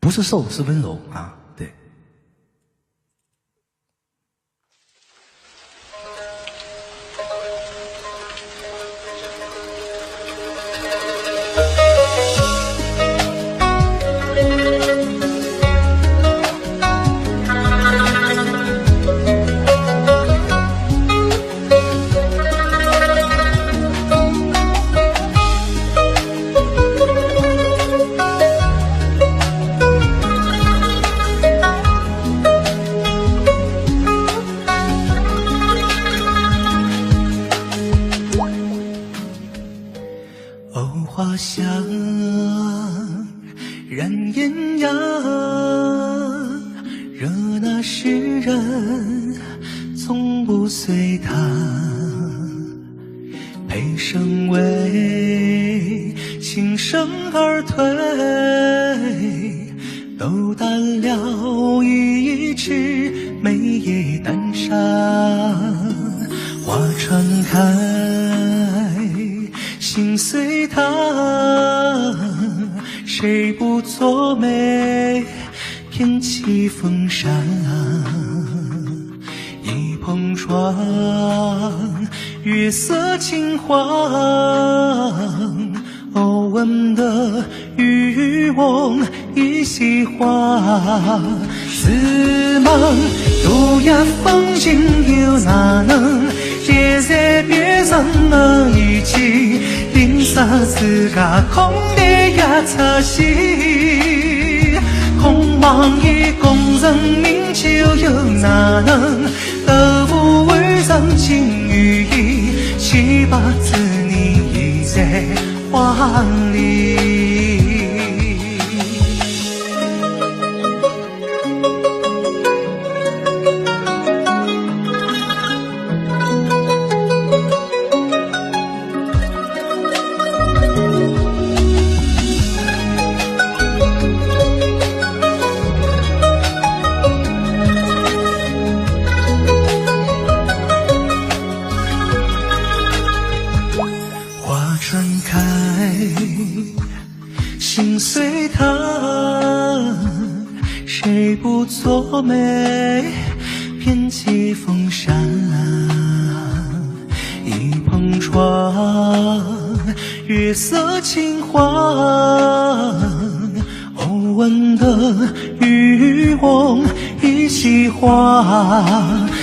不是瘦，是温柔啊，对。花香燃艳阳，惹那诗人从不随他，陪声为琴声而退，斗胆了一枝梅叶丹砂，花传开心随他，谁不作美偏起风沙，一碰撞月色金黄，偶闻的渔翁一席话，似梦独呀风景又哪能别在别上了一起，淋洒自家空的呀擦洗，空望一功人名就又哪能得无为上情与义，七八子你已在花里。传开心随他，谁不作美偏起风沙，一碰撞月色金黄，偶闻的渔翁一席话，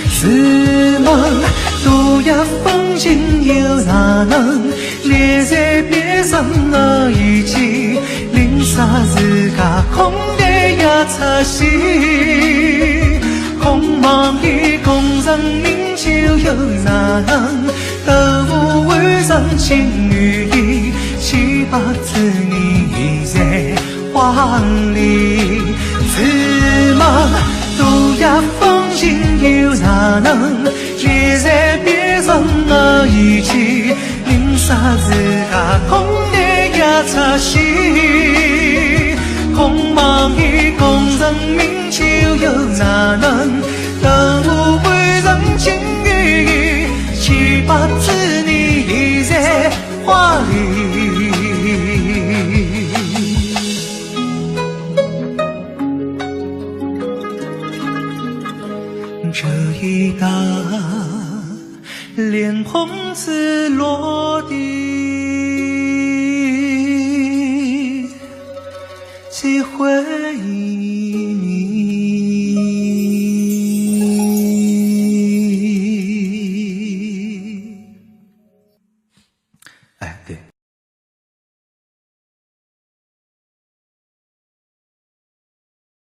似梦独呀风景又哪能列在别上了一起，淋洒自家空的呀擦洗，空望一功人名就又哪能得无为上情与义，七八子你已在花里，似梦独呀风景又哪能列在别上了一起，淋洒自家空的呀擦洗，空望一功人名就又哪能得无为人情与义，七八子你已在花里。这一打莲蓬子落地，几回忆。